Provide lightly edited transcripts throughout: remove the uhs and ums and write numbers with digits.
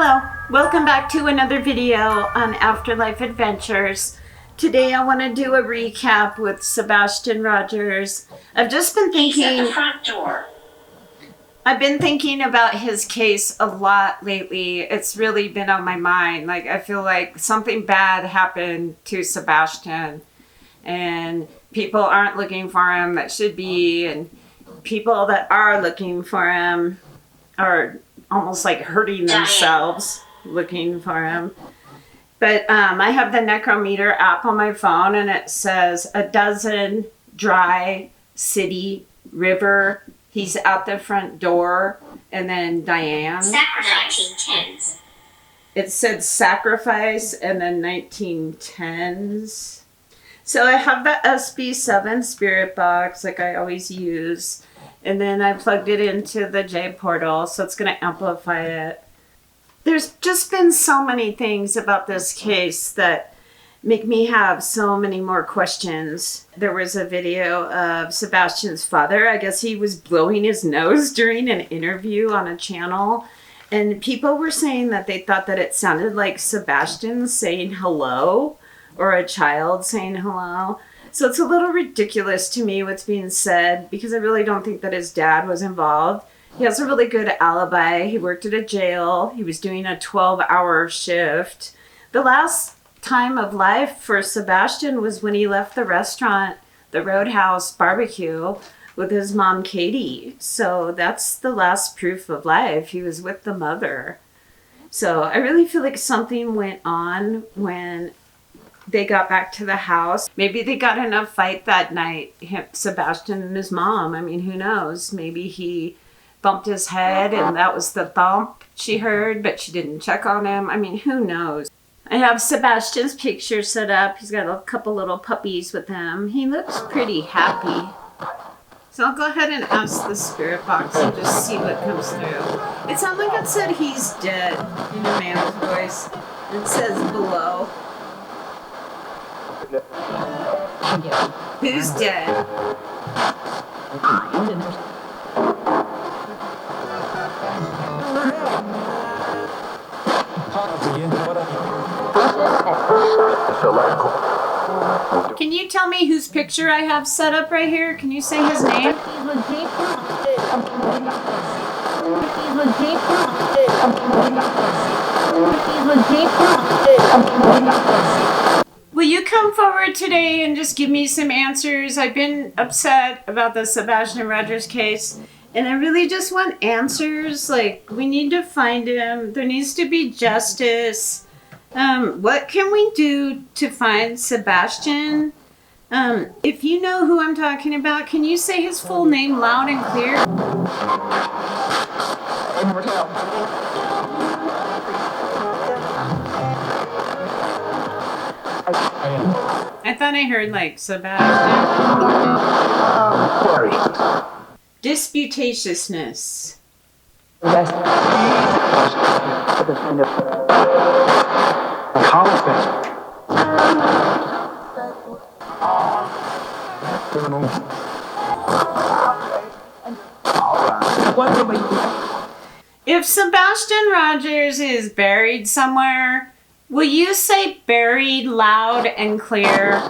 Hello, welcome back to another video on Afterlife Adventures. Today I want to do a recap with Sebastian Rogers. I've just been thinking... He's at the front door. I've been thinking about his case a lot lately. It's really been on my mind. Like, I feel like something bad happened to Sebastian and people aren't looking for him that should be, and people that are looking for him are almost like hurting themselves looking for him. But I have the Necrometer app on my phone, and it says a dozen, dry, city, river. He's at the front door, and then Diane. Sacrifice. It said sacrifice, and then 1910s. So I have the SB7 spirit box, like I always use. And then I plugged it into the J portal, so it's going to amplify it. There's just been so many things about this case that make me have so many more questions. There was a video of Sebastian's father. I guess he was blowing his nose during an interview on a channel. And people were saying that they thought that it sounded like Sebastian saying hello, or a child saying hello. So it's a little ridiculous to me what's being said, because I really don't think that his dad was involved. He has a really good alibi. He worked at a jail. He was doing a 12-hour shift. The last time of life for Sebastian was when he left the restaurant, the Roadhouse Barbecue, with his mom, Katie. So that's the last proof of life. He was with the mother. So I really feel like something went on when they got back to the house. Maybe they got in a fight that night, Sebastian and his mom. I mean, who knows? Maybe he bumped his head and that was the thump she heard, but she didn't check on him. I mean, who knows? I have Sebastian's picture set up. He's got a couple little puppies with him. He looks pretty happy. So I'll go ahead and ask the spirit box and just see what comes through. It sounded like it said he's dead in a man's voice. It says below. Who's dead? Can you tell me whose picture I have set up right here? Can you say his name? Will you come forward today and just give me some answers? I've been upset about the Sebastian Rogers case, and I really just want answers. Like, we need to find him. There needs to be justice. What can we do to find Sebastian? If you know who I'm talking about, can you say his full name loud and clear? I thought I heard like Sebastian. Disputatiousness. If Sebastian Rogers is buried somewhere, will you say buried loud and clear?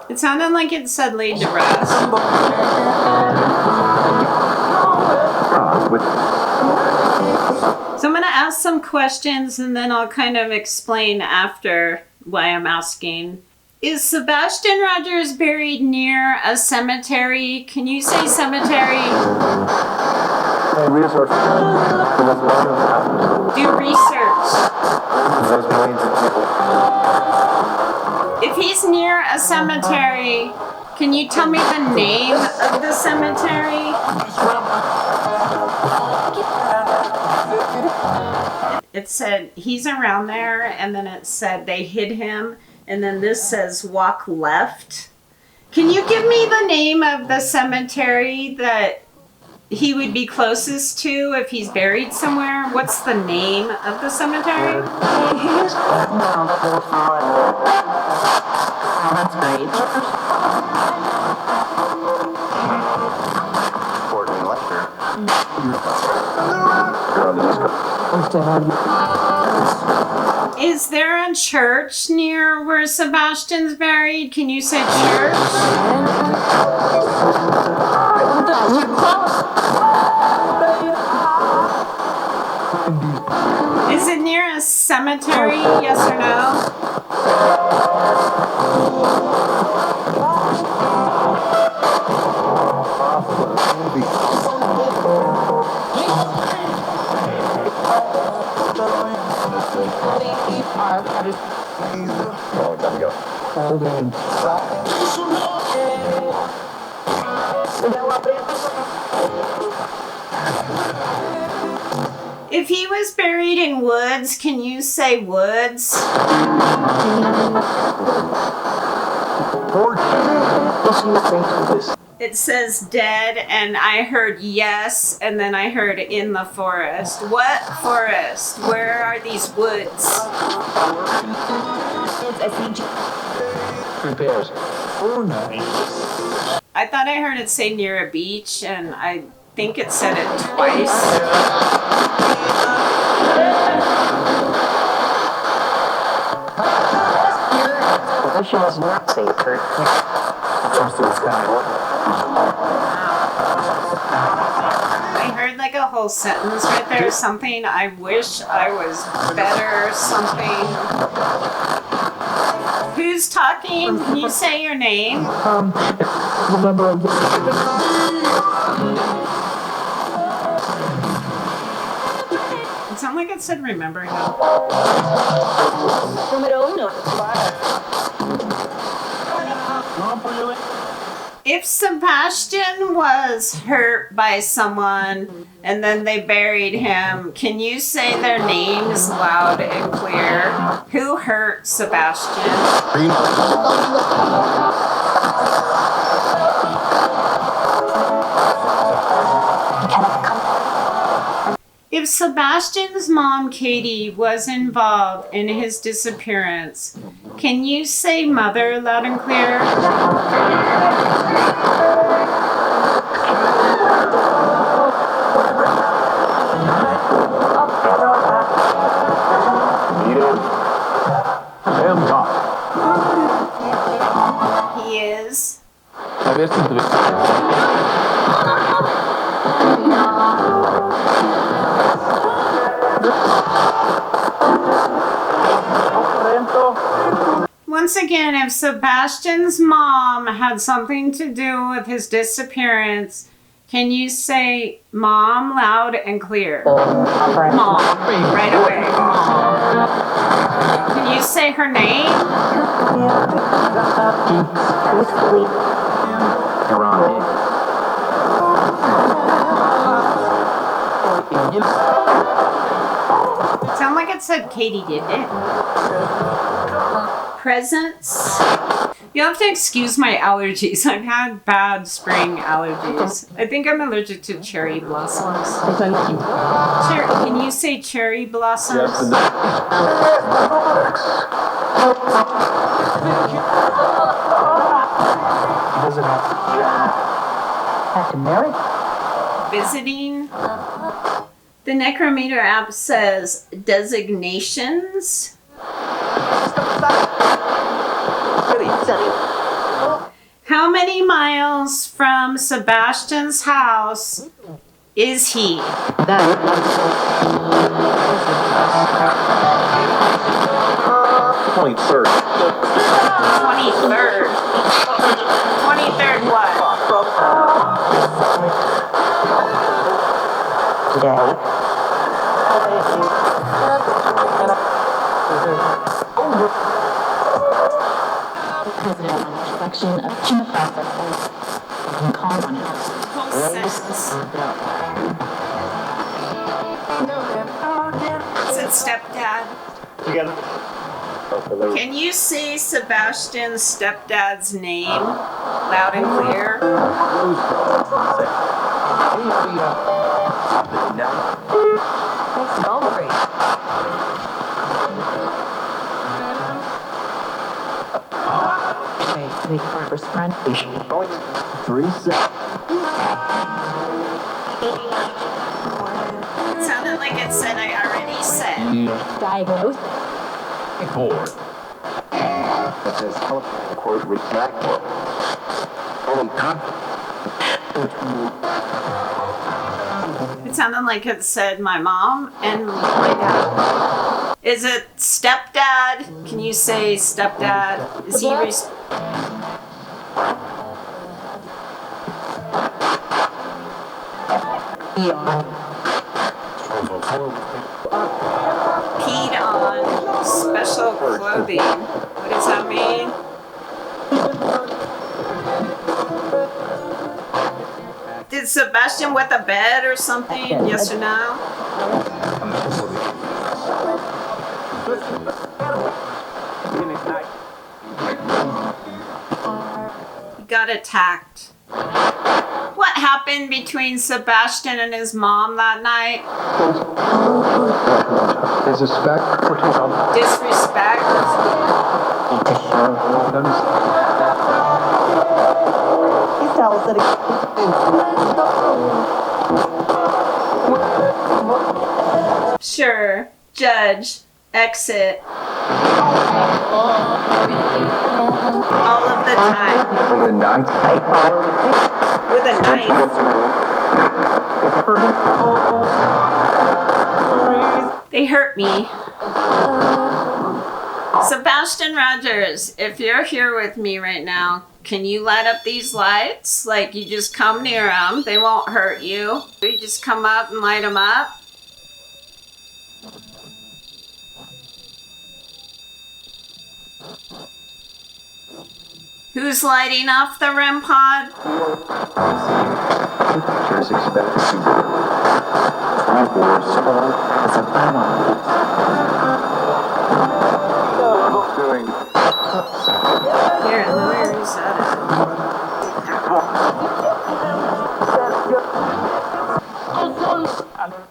It sounded like it said laid to rest. So I'm going to ask some questions and then I'll kind of explain after why I'm asking. Is Sebastian Rogers buried near a cemetery? Can you say cemetery? Do research. If he's near a cemetery, can you tell me the name of the cemetery? It said he's around there, and then it said they hid him, and then this says walk left. Can you give me the name of the cemetery that he would be closest to if he's buried somewhere? What's the name of the cemetery? That's great. Courtney Lecter. Is there a church near where Sebastian's buried? Can you say church? Is it near a cemetery? Yes or no? If he was buried in woods, can you say woods? It says dead, and I heard yes, and then I heard in the forest. What forest? Where are these woods? Repairs. I thought I heard it say near a beach, and I think it said it twice. She was not safe. I heard like a whole sentence right there, something I wish I was better, something. Who's talking? Can you say your name? Remember. It sounded like it said remember now. If Sebastian was hurt by someone and then they buried him, can you say their names loud and clear? Who hurt Sebastian? If Sebastian's mom, Katie, was involved in his disappearance, can you say mother loud and clear? He is. Once again, if Sebastian's mom had something to do with his disappearance, can you say mom loud and clear? Mom, right away. Mom. Can you say her name? Sound like it said Katie, didn't it? Presents. You'll have to excuse my allergies. I've had bad spring allergies. I think I'm allergic to cherry blossoms. Can you say cherry blossoms? Visiting. The Necrometer app says designations. How many miles from Sebastian's house is he? 23rd. 23rd. 23rd what? President on reflection of human processes. You can call on house. Whole sentence. It said stepdad. Together. Can you say Sebastian's stepdad's name loud and clear? 3 seconds. It sounded like it said I already said. Diagnose. 4. That says telephone cord retract. It sounded like it said my mom and my dad. Is it stepdad? Can you say stepdad? Is he peed on special clothing? What does that mean? Did Sebastian wet the bed or something? Yes or no? He got attacked. What happened between Sebastian and his mom that night? Disrespect. Disrespect? Sure. Judge. Exit. All of the time. With a knife. With a knife. They hurt me. Sebastian Rogers, if you're here with me right now, can you light up these lights? Like, you just come near them. They won't hurt you. You just come up and light them up. Who's lighting off the REM pod? Here, let me reset it.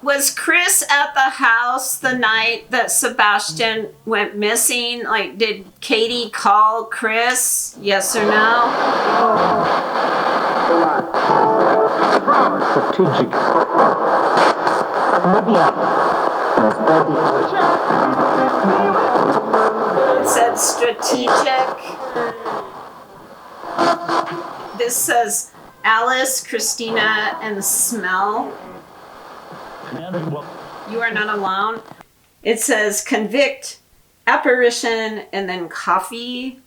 Was Chris at the house the night that Sebastian went missing? Like, did Katie call Chris? Yes or no? It said strategic. This says Alice, Christina, and Smell. You are not alone. It says convict, apparition, and then coffee.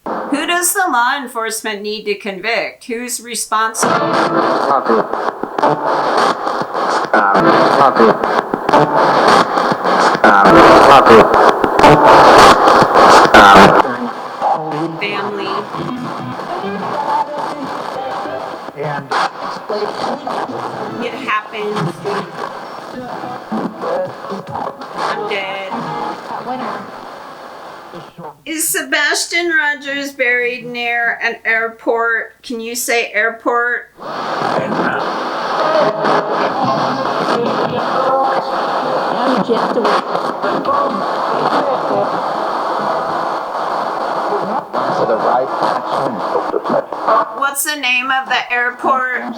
Who does the law enforcement need to convict? Who's responsible? Family. It happened. I'm dead. Is Sebastian Rogers buried near an airport? Can you say airport? To the right. What's the name of the airport?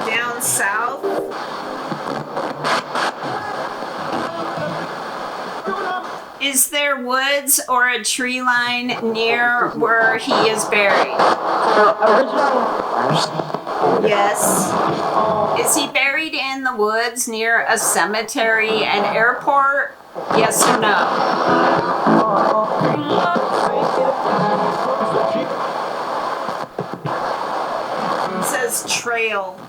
Down south? Is there woods or a tree line near where he is buried? Yes. Is he buried in the woods near a cemetery and airport? Yes or no? It says trail.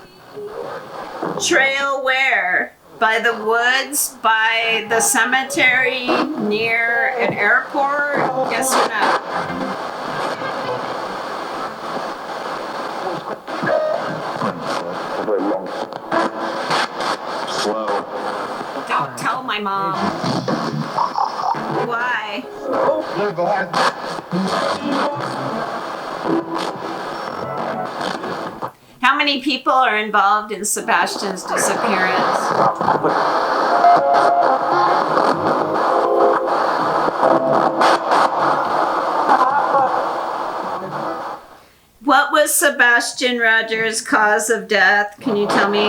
Trail where? By the woods? By the cemetery? Near an airport? Yes or no? Slow. Don't tell my mom. Why? How many people are involved in Sebastian's disappearance? What was Sebastian Rogers' cause of death? Can you tell me?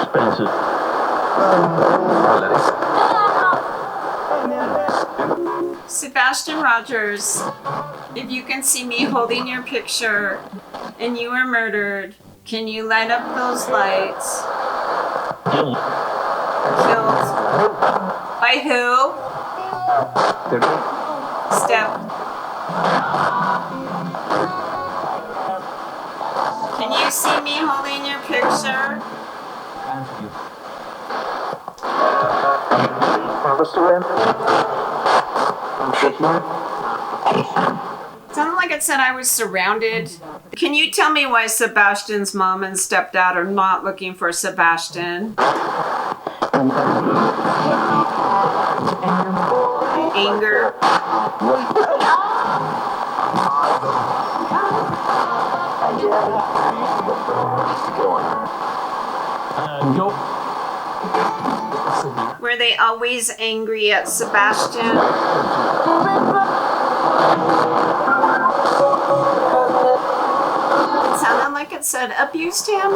Expensive. Sebastian Rogers, if you can see me holding your picture and you were murdered, can you light up those lights? Killed. By who? Step. Can you see me holding your picture? Sounded like it said I was surrounded. Can you tell me why Sebastian's mom and stepdad are not looking for Sebastian? Anger. Were they always angry at Sebastian? It sounded like it said abused him.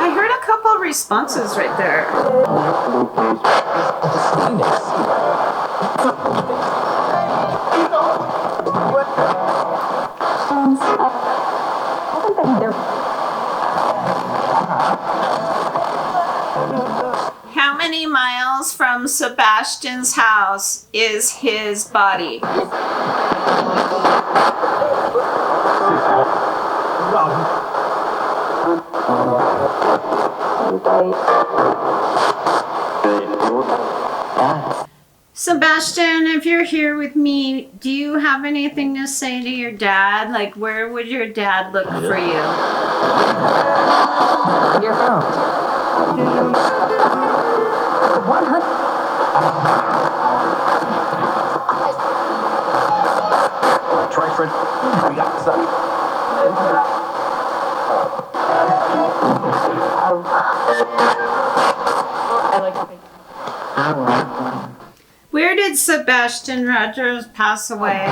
I heard a couple responses right there. How many miles from Sebastian's house is his body? Sebastian, if you're here with me, do you have anything to say to your dad? Like, where would your dad look for you? Your phone. Try for it. We got some. Where did Sebastian Rogers pass away?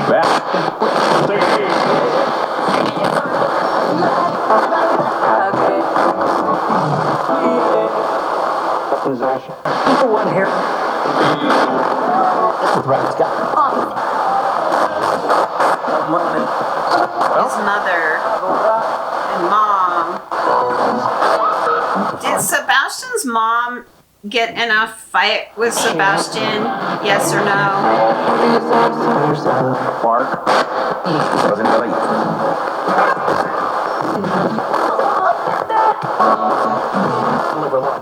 One here. Right, got His mother and mom. Did Sebastian's mom get in a fight with Sebastian? Yes or no? Mark. Wasn't really.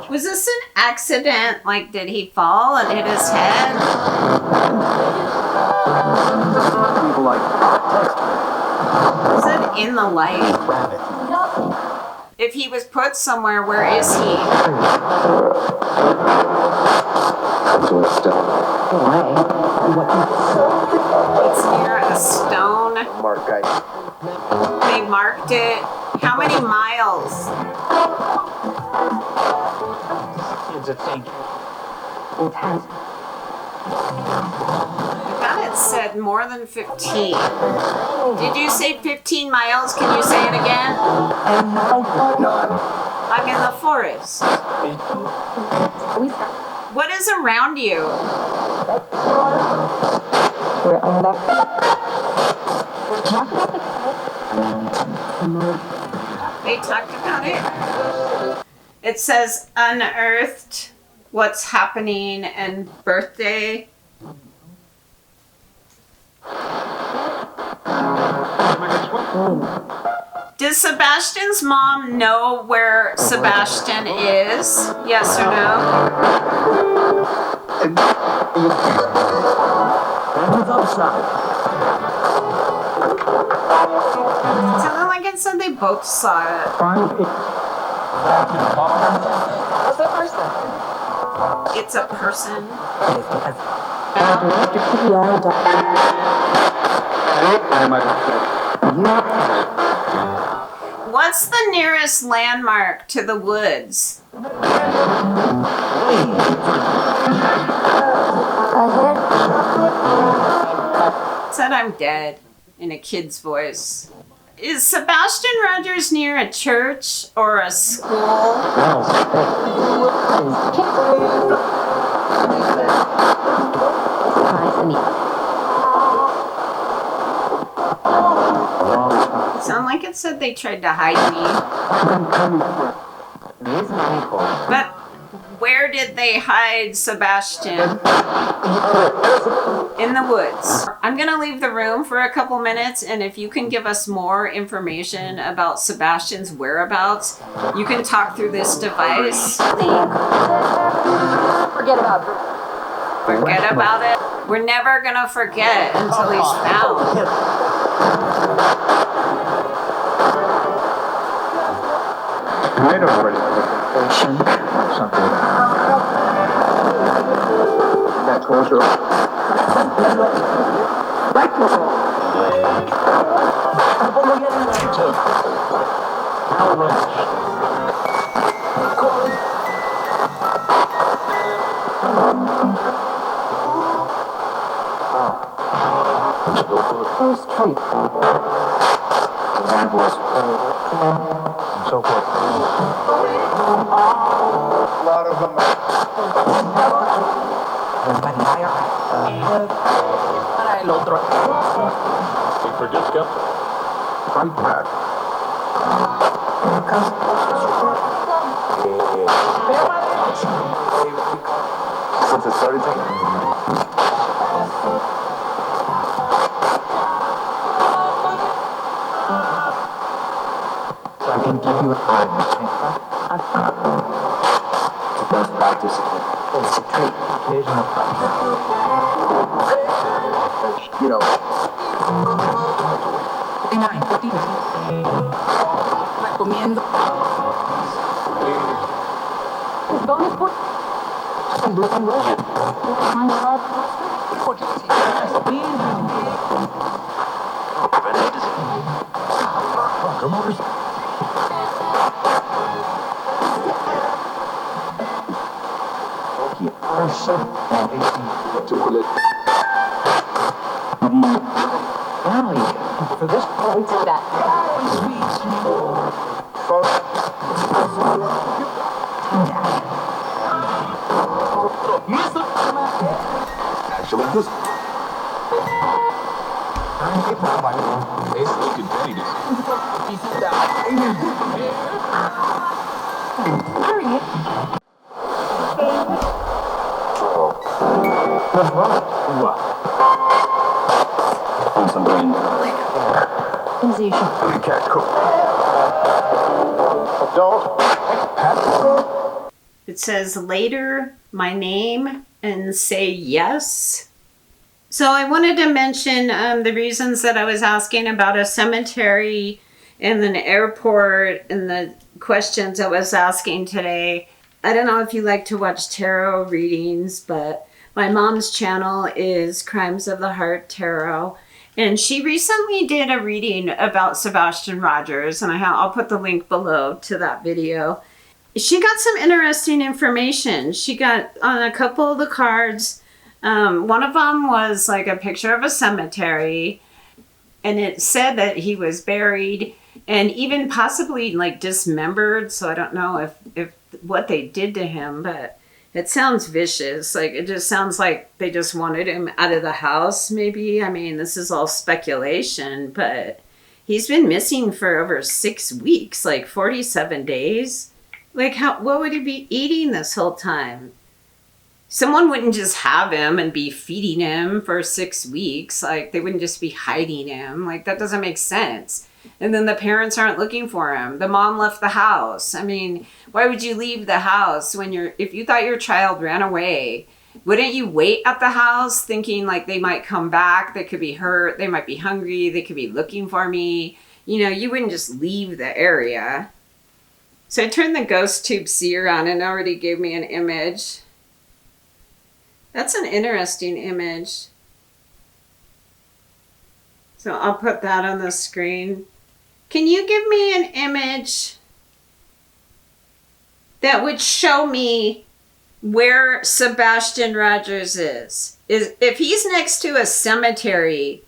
Was this an accident? Like, did he fall and hit his head? People like Is it in the light? rabbit. If he was put somewhere, where is he? It's near a stone. Mark guy. They marked it. How many miles? It's a thing. I thought it said more than 15. Did you say 15 miles? Can you say it again? I'm in the forest. What is around you? They talked about it. It says unearthed, what's happening, and birthday. Does Sebastian's mom know where Sebastian is? Yes or no? It sounded like it said they both saw it. What's the person? It's a person. What's the nearest landmark to the woods? It said I'm dead in a kid's voice. Is Sebastian Rogers near a church or a school? Sound like it said they tried to hide me. But where did they hide Sebastian? In the woods. I'm gonna leave the room for a couple minutes, and if you can give us more information about Sebastian's whereabouts, you can talk through this device. Forget about it. Forget about it. We're never gonna forget until he's found. I don't really something. That's closer. First trip. So forth. A lot of them. El otro. For disco. Front back. Since it started taking. I can give you a time. Best practice. It's a treat. Occasional You know. 59, 50. Comiendo. Bonus point. For this point, that. Actually, this. It says later, my name, and say yes. So I wanted to mention the reasons that I was asking about a cemetery and an airport and the questions I was asking today. I don't know if you like to watch tarot readings, but my mom's channel is Crimes of the Heart Tarot. And she recently did a reading about Sebastian Rogers, and I'll put the link below to that video. She got some interesting information. She got on a couple of the cards. One of them was like a picture of a cemetery, and it said that he was buried and even possibly like dismembered. So I don't know if what they did to him, but it sounds vicious. Like it just sounds like they just wanted him out of the house, maybe. I mean, this is all speculation, but he's been missing for over 6 weeks, like 47 days. Like what would he be eating this whole time? Someone wouldn't just have him and be feeding him for 6 weeks. Like they wouldn't just be hiding him. Like that doesn't make sense. And then the parents aren't looking for him. The mom left the house. I mean, why would you leave the house if you thought your child ran away Wouldn't you wait at the house thinking like they might come back, they could be hurt, they might be hungry, they could be looking for me? You know, you wouldn't just leave the area. So I turned the ghost tube seer on and it already gave me an image. That's an interesting image. So I'll put that on the screen. Can you give me an image that would show me where Sebastian Rogers is? If he's next to a cemetery,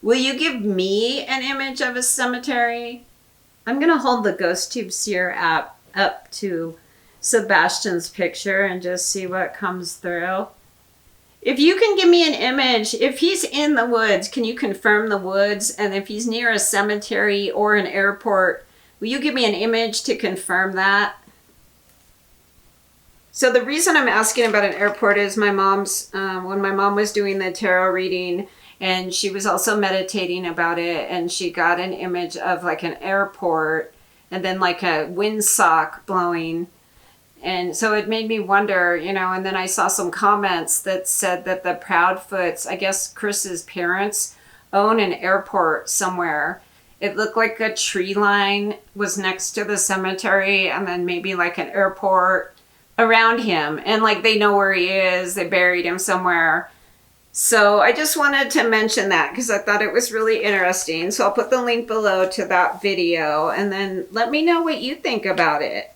will you give me an image of a cemetery? I'm going to hold the Ghost Tube Seer app up to Sebastian's picture and just see what comes through. If you can give me an image, if he's in the woods, can you confirm the woods? And if he's near a cemetery or an airport, will you give me an image to confirm that? So the reason I'm asking about an airport is my mom's, when my mom was doing the tarot reading, and she was also meditating about it, and she got an image of like an airport and then like a windsock blowing. And so it made me wonder, you know, and then I saw some comments that said that the Proudfoots, I guess Chris's parents, own an airport somewhere. It looked like a tree line was next to the cemetery and then maybe like an airport around him. And like they know where he is, they buried him somewhere. So I just wanted to mention that because I thought it was really interesting. So I'll put the link below to that video and then let me know what you think about it.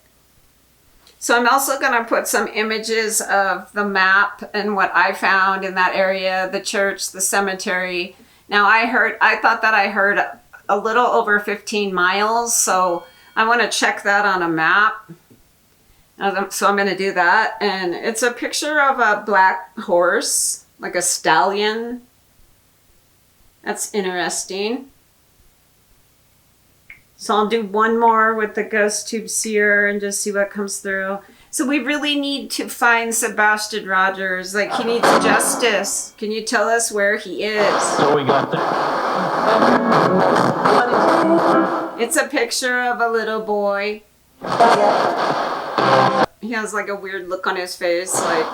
So I'm also going to put some images of the map and what I found in that area, the church, the cemetery. Now I thought that I heard a little over 15 miles. So I want to check that on a map. So I'm going to do that. And it's a picture of a black horse, like a stallion. That's interesting. So I'll do one more with the Ghost Tube Seer and just see what comes through. So we really need to find Sebastian Rogers. Like, he needs justice. Can you tell us where he is? So we got that. It's a picture of a little boy. He has like a weird look on his face, like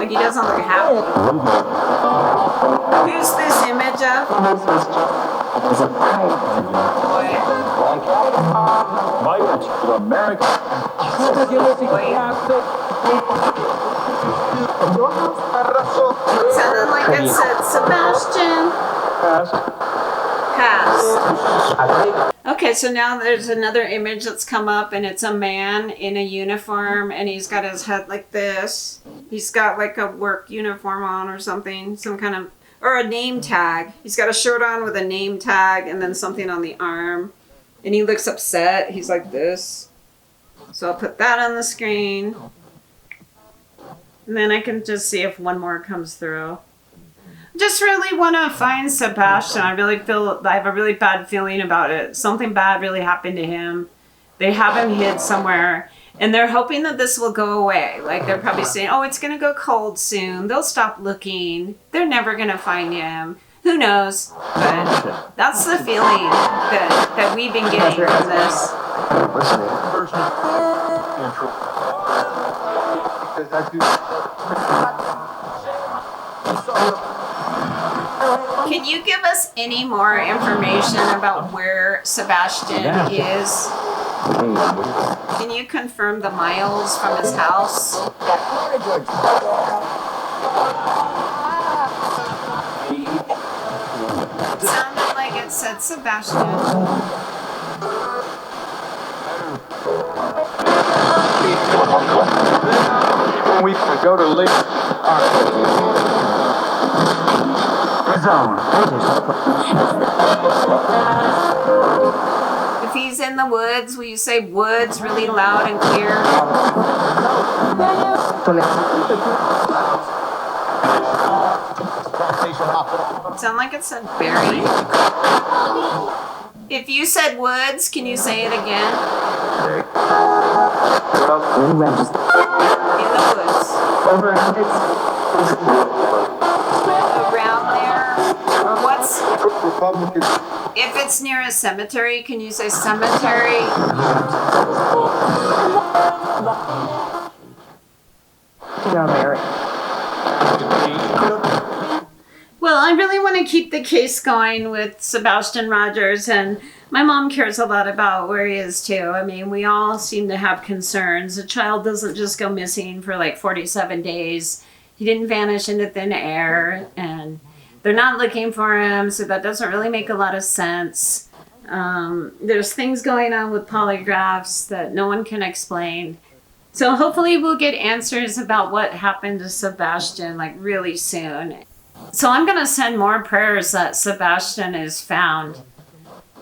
he doesn't look happy. Who's this image of? Boy. Migrants to America. It sounded like it said Sebastian. Pass. Okay, so now there's another image that's come up and it's a man in a uniform and he's got his head like this. He's got like a work uniform on or something, some kind of, or a name tag. He's got a shirt on with a name tag and then something on the arm. And he looks upset. He's like this. So I'll put that on the screen. And then I can just see if one more comes through. Just really want to find Sebastian. I have a really bad feeling about it. Something bad really happened to him. They have him hid somewhere. And they're hoping that this will go away. Like they're probably saying, oh, it's going to go cold soon. They'll stop looking. They're never going to find him. Who knows? But that's the feeling that we've been getting from this. Can you give us any more information about where Sebastian is? Can you confirm the miles from his house? It sounded like it said Sebastian. We can go to Lake. If he's in the woods, will you say woods really loud and clear? Sound like it said berry. If you said woods, can you say it again? In the woods. Around there? Or what's... If it's near a cemetery, can you say cemetery? Well, I really want to keep the case going with Sebastian Rogers, and my mom cares a lot about where he is too. I mean, we all seem to have concerns. A child doesn't just go missing for like 47 days. He didn't vanish into thin air, and they're not looking for him, so that doesn't really make a lot of sense. There's things going on with polygraphs that no one can explain. So hopefully we'll get answers about what happened to Sebastian like really soon. So I'm going to send more prayers that Sebastian is found.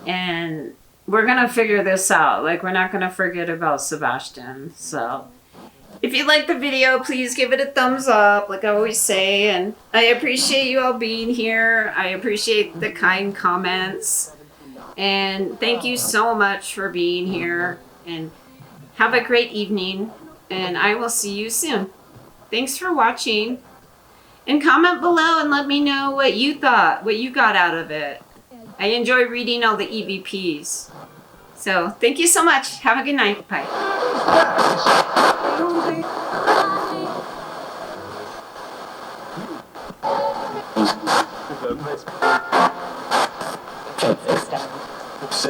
And we're going to figure this out. Like, we're not going to forget about Sebastian. So if you like the video, please give it a thumbs up, like I always say. And I appreciate you all being here. I appreciate the kind comments. And thank you so much for being here. And have a great evening. And I will see you soon. Thanks for watching. And comment below and let me know what you thought, what you got out of it. I enjoy reading all the EVPs. So, thank you so much. Have a good night. Bye. It's